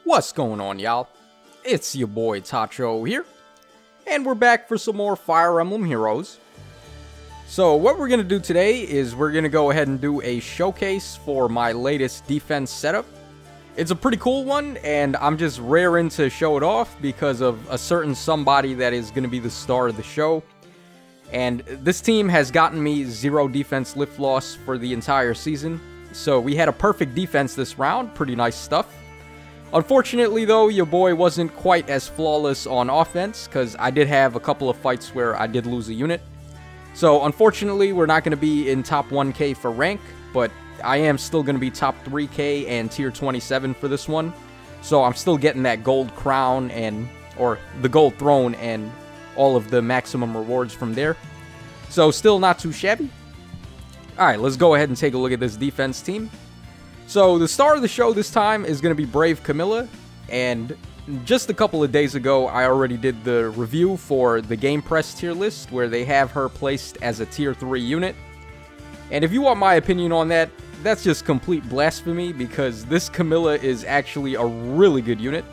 What's going on, y'all? It's your boy Tacho here, and we're back for some more Fire Emblem Heroes. So what we're going to do today is we're going to go ahead and do a showcase for my latest defense setup. It's a pretty cool one, and I'm just raring to show it off because of a certain somebody that is going to be the star of the show. And this team has gotten me 0 defense lift loss for the entire season. So we had a perfect defense this round, pretty nice stuff. Unfortunately, though, your boy wasn't quite as flawless on offense, because I did have a couple of fights where I did lose a unit. So, unfortunately, we're not going to be in top 1k for rank, but I am still going to be top 3k and tier 27 for this one. So, I'm still getting that gold crown or the gold throne and all of the maximum rewards from there. So, still not too shabby. Alright, let's go ahead and take a look at this defense team. So, the star of the show this time is going to be Brave Camilla, and just a couple of days ago, I already did the review for the Gamepress tier list, where they have her placed as a tier 3 unit. And if you want my opinion on that, that's just complete blasphemy, because this Camilla is actually a really good unit.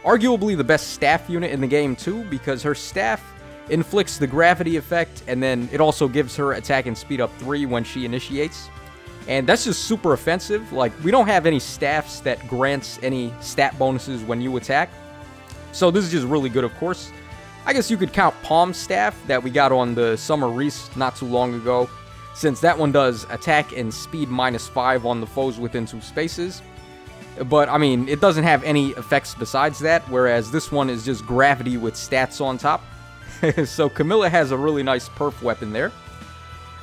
Arguably the best staff unit in the game too, because her staff inflicts the gravity effect, and then it also gives her attack and speed up 3 when she initiates. And that's just super offensive. Like, we don't have any staffs that grants any stat bonuses when you attack. So this is just really good, of course. I guess you could count Palm Staff that we got on the Summer Reese not too long ago, since that one does attack and speed -5 on the foes within 2 spaces. But, I mean, it doesn't have any effects besides that, whereas this one is just gravity with stats on top. So Camilla has a really nice perf weapon there.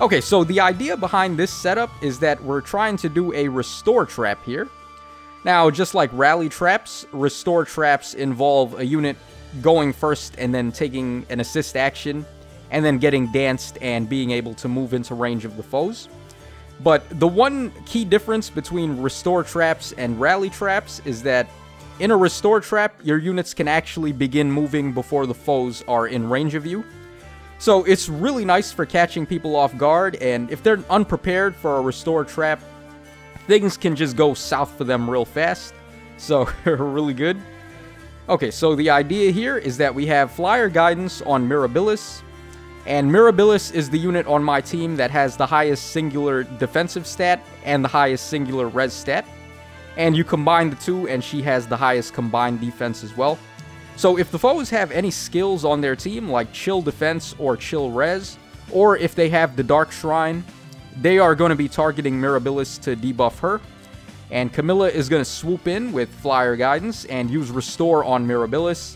Okay, so the idea behind this setup is that we're trying to do a restore trap here. Now, just like rally traps, restore traps involve a unit going first and then taking an assist action, and then getting danced and being able to move into range of the foes. But the one key difference between restore traps and rally traps is that in a restore trap, your units can actually begin moving before the foes are in range of you. So it's really nice for catching people off guard, and if they're unprepared for a restore trap, things can just go south for them real fast. So, really good. Okay, so the idea here is that we have Flyer Guidance on Mirabilis, and Mirabilis is the unit on my team that has the highest singular defensive stat and the highest singular res stat. And you combine the two, and she has the highest combined defense as well. So if the foes have any skills on their team, like Chill Defense or Chill Res, or if they have the Dark Shrine, they are going to be targeting Mirabilis to debuff her. And Camilla is going to swoop in with Flyer Guidance and use Restore on Mirabilis.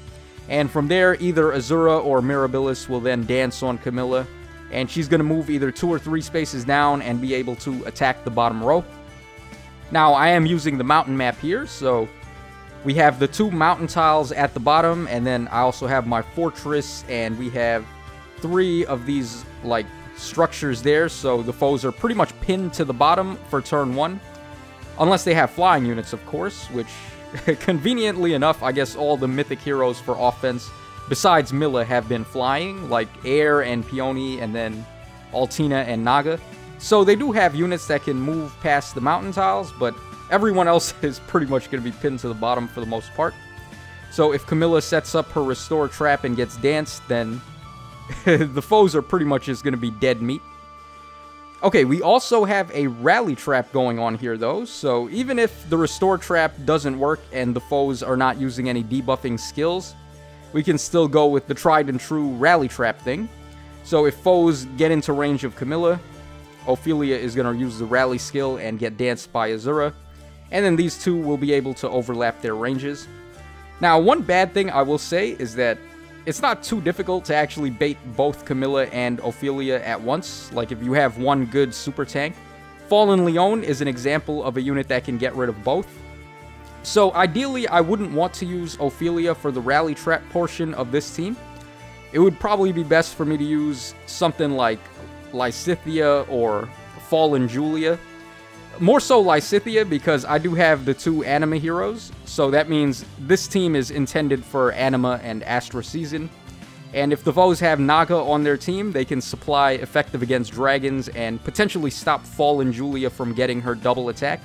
And from there, either Azura or Mirabilis will then dance on Camilla. And she's going to move either 2 or 3 spaces down and be able to attack the bottom row. Now, I am using the mountain map here, so we have the 2 mountain tiles at the bottom, and then I also have my fortress, and we have 3 of these, like, structures there, so the foes are pretty much pinned to the bottom for turn 1. Unless they have flying units, of course, which, conveniently enough, I guess all the mythic heroes for offense, besides Milla, have been flying, like Air and Peony, and then Altina and Naga. So they do have units that can move past the mountain tiles, but everyone else is pretty much going to be pinned to the bottom for the most part. So if Camilla sets up her restore trap and gets danced, then the foes are pretty much just going to be dead meat. Okay, we also have a rally trap going on here though, so even if the restore trap doesn't work and the foes are not using any debuffing skills, we can still go with the tried and true rally trap thing. So if foes get into range of Camilla, Ophelia is going to use the rally skill and get danced by Azura. And then these two will be able to overlap their ranges. Now, one bad thing I will say is that it's not too difficult to actually bait both Camilla and Ophelia at once. Like, if you have one good super tank. Fallen Leon is an example of a unit that can get rid of both. So, ideally, I wouldn't want to use Ophelia for the rally trap portion of this team. It would probably be best for me to use something like Lysithea or Fallen Julia. More so Lysithea, because I do have the 2 anima heroes, so that means this team is intended for anima and Astra Season. And if the foes have Naga on their team, they can supply effective against dragons and potentially stop Fallen Julia from getting her double attack.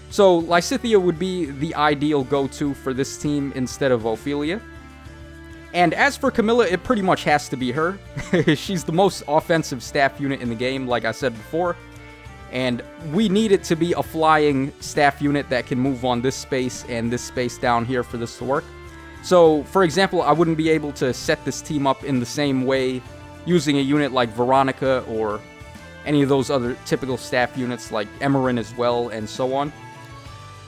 So Lysithea would be the ideal go-to for this team instead of Ophelia. And as for Camilla, it pretty much has to be her. She's the most offensive staff unit in the game, like I said before. And we need it to be a flying staff unit that can move on this space and this space down here for this to work. So, for example, I wouldn't be able to set this team up in the same way using a unit like Veronica or any of those other typical staff units like Emerin as well, and so on.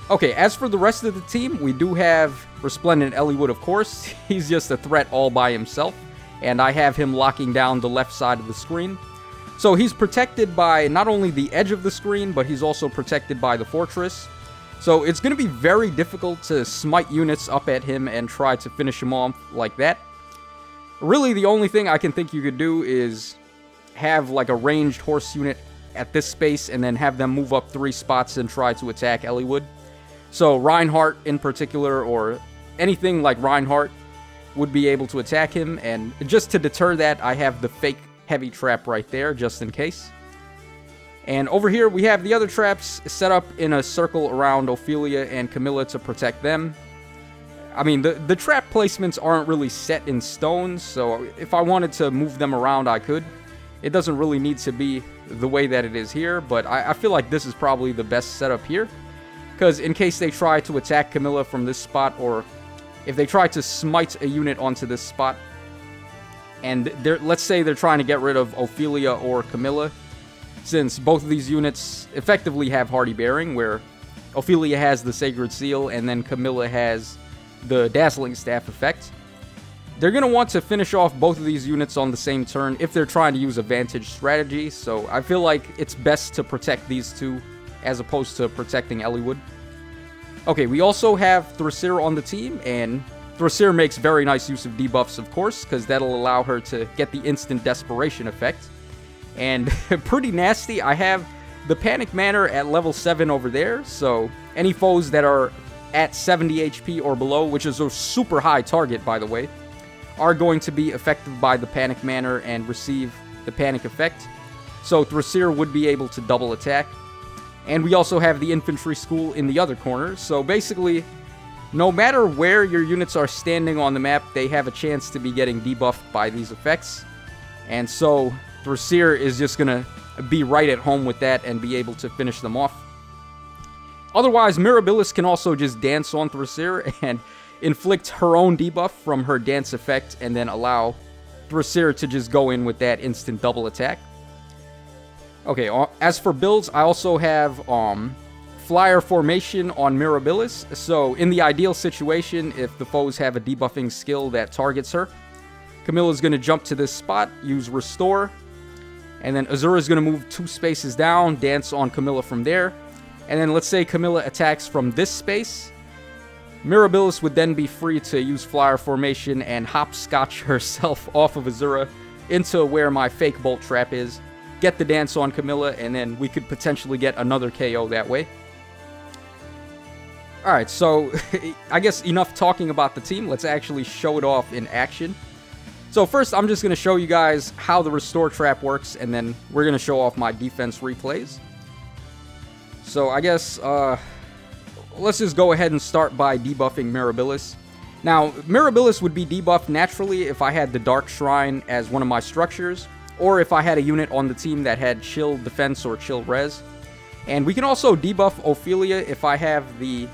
Okay, as for the rest of the team, we do have Resplendent Eliwood, of course. He's just a threat all by himself, and I have him locking down the left side of the screen. So he's protected by not only the edge of the screen, but he's also protected by the fortress. So it's going to be very difficult to smite units up at him and try to finish him off like that. Really, the only thing I can think you could do is have like a ranged horse unit at this space and then have them move up 3 spots and try to attack Eliwood. So Reinhardt in particular, or anything like Reinhardt, would be able to attack him. And just to deter that, I have the fake heavy trap right there, just in case. And over here, we have the other traps set up in a circle around Ophelia and Camilla to protect them. I mean, the trap placements aren't really set in stone, so if I wanted to move them around, I could. It doesn't really need to be the way that it is here, but I feel like this is probably the best setup here. Because in case they try to attack Camilla from this spot, or if they try to smite a unit onto this spot, and let's say they're trying to get rid of Ophelia or Camilla, since both of these units effectively have Hardy Bearing, where Ophelia has the Sacred Seal, and then Camilla has the Dazzling Staff effect. They're going to want to finish off both of these units on the same turn if they're trying to use a Vantage strategy, so I feel like it's best to protect these two as opposed to protecting Eliwood. Okay, we also have Thrasyr on the team, and Thrasyr makes very nice use of debuffs, of course, because that'll allow her to get the instant Desperation effect. And pretty nasty, I have the Panic Manor at level 7 over there, so any foes that are at 70 HP or below, which is a super high target, by the way, are going to be affected by the Panic Manor and receive the Panic effect. So Thrasyr would be able to double attack. And we also have the Infantry School in the other corner, so basically, no matter where your units are standing on the map, they have a chance to be getting debuffed by these effects. And so Thrasyr is just going to be right at home with that and be able to finish them off. Otherwise, Mirabilis can also just dance on Thrasyr and inflict her own debuff from her dance effect and then allow Thrasyr to just go in with that instant double attack. Okay, as for builds, I also have Flyer Formation on Mirabilis. So in the ideal situation, if the foes have a debuffing skill that targets her, Camilla's going to jump to this spot, use Restore, and then Azura's going to move 2 spaces down, dance on Camilla from there. And then let's say Camilla attacks from this space. Mirabilis would then be free to use Flyer Formation and hopscotch herself off of Azura into where my fake Bolt Trap is, get the dance on Camilla, and then we could potentially get another KO that way. Alright, so I guess enough talking about the team. Let's actually show it off in action. So first, I'm just going to show you guys how the Restore Trap works, and then we're going to show off my defense replays. So I guess, let's just go ahead and start by debuffing Mirabilis. Now, Mirabilis would be debuffed naturally if I had the Dark Shrine as one of my structures, or if I had a unit on the team that had Chill Defense or Chill Res. And we can also debuff Ophelia if I have the,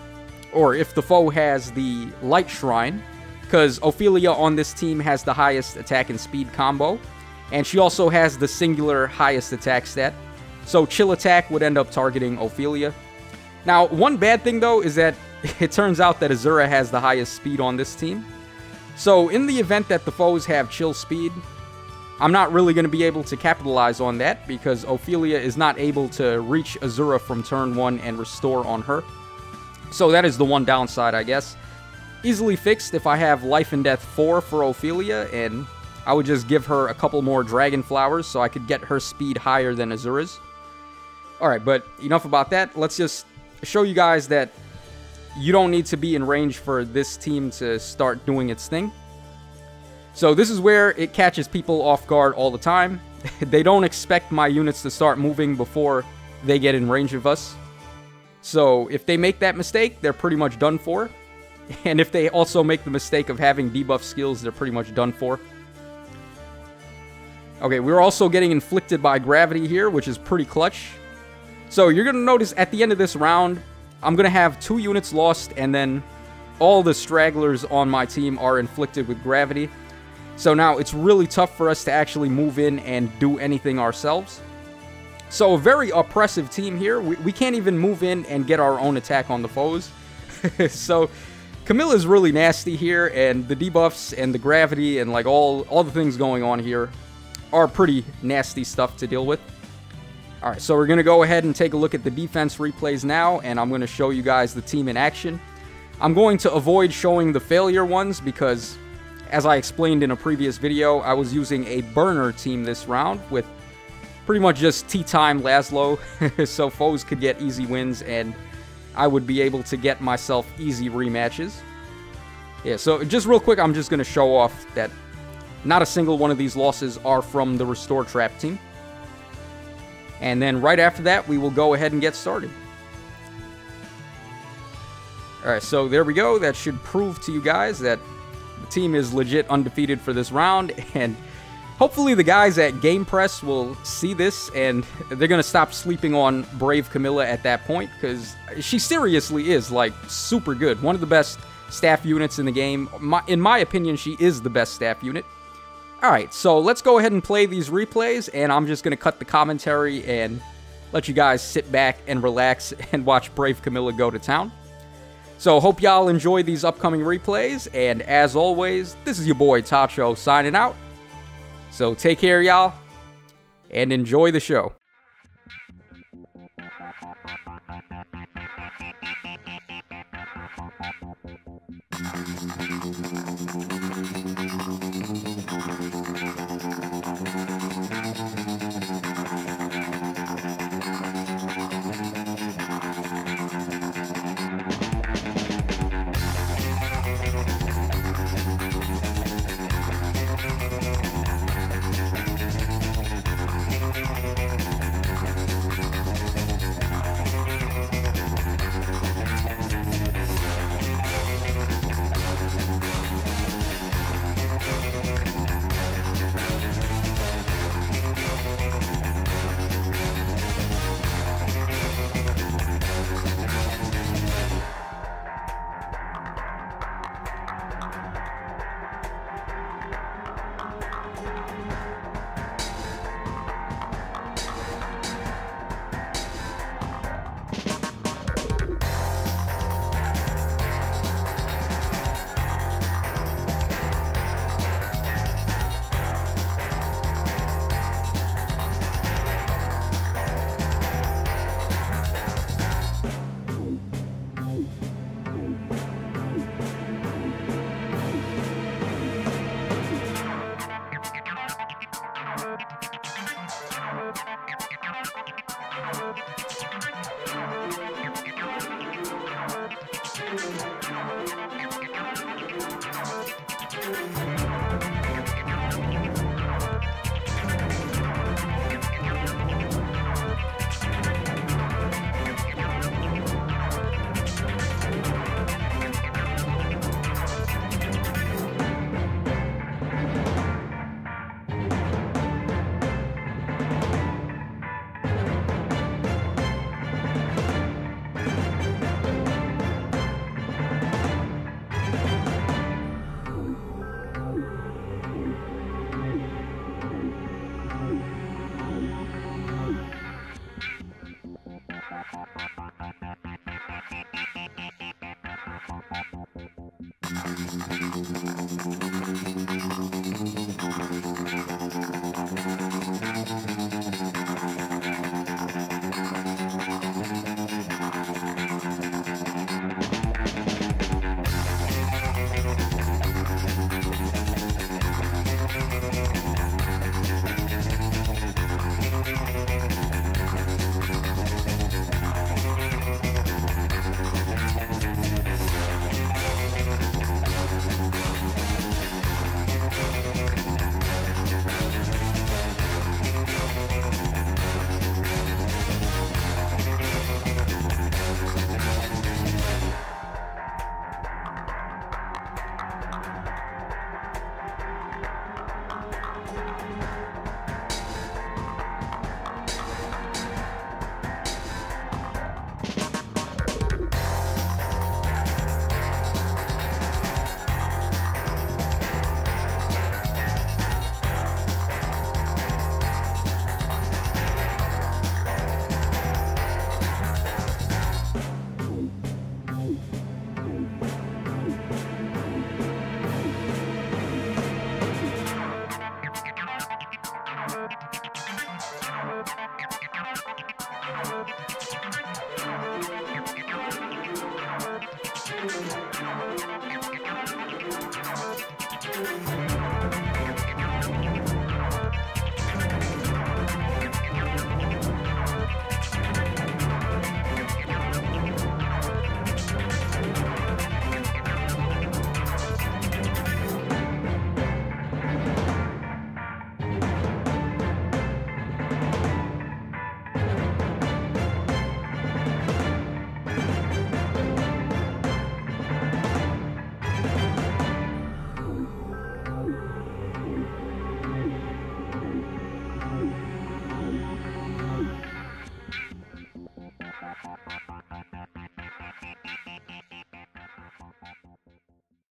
or if the foe has the Light Shrine, because Ophelia on this team has the highest attack and speed combo, and she also has the singular highest attack stat. So Chill Attack would end up targeting Ophelia. Now, one bad thing though is that it turns out that Azura has the highest speed on this team. So in the event that the foes have Chill Speed, I'm not really going to be able to capitalize on that because Ophelia is not able to reach Azura from turn 1 and restore on her. So that is the one downside, I guess. Easily fixed if I have Life and Death 4 for Ophelia, and I would just give her a couple more Dragon Flowers so I could get her speed higher than Azura's. Alright, but enough about that. Let's just show you guys that you don't need to be in range for this team to start doing its thing. So this is where it catches people off guard all the time. They don't expect my units to start moving before they get in range of us. So if they make that mistake, they're pretty much done for. And if they also make the mistake of having debuff skills, they're pretty much done for. Okay, we're also getting inflicted by gravity here, which is pretty clutch. So you're going to notice at the end of this round, I'm going to have 2 units lost, and then all the stragglers on my team are inflicted with gravity. So now it's really tough for us to actually move in and do anything ourselves. So a very oppressive team here. We can't even move in and get our own attack on the foes. So Camilla's really nasty here, and the debuffs and the gravity and like all the things going on here are pretty nasty stuff to deal with. Alright, so we're going to go ahead and take a look at the defense replays now, and I'm going to show you guys the team in action. I'm going to avoid showing the failure ones because, as I explained in a previous video, I was using a burner team this round with pretty much just tea-time Laszlo, so foes could get easy wins, and I would be able to get myself easy rematches. Yeah, so just real quick, I'm just going to show off that not a single one of these losses are from the Restore Trap team. And then right after that, we will go ahead and get started. Alright, so there we go. That should prove to you guys that the team is legit undefeated for this round, and hopefully the guys at Gamepress will see this, and they're going to stop sleeping on Brave Camilla at that point, because she seriously is, like, super good. One of the best staff units in the game. In my opinion, she is the best staff unit. Alright, so let's go ahead and play these replays, and I'm just going to cut the commentary and let you guys sit back and relax and watch Brave Camilla go to town. So hope y'all enjoy these upcoming replays, and as always, this is your boy Tacho signing out. So take care, y'all, and enjoy the show.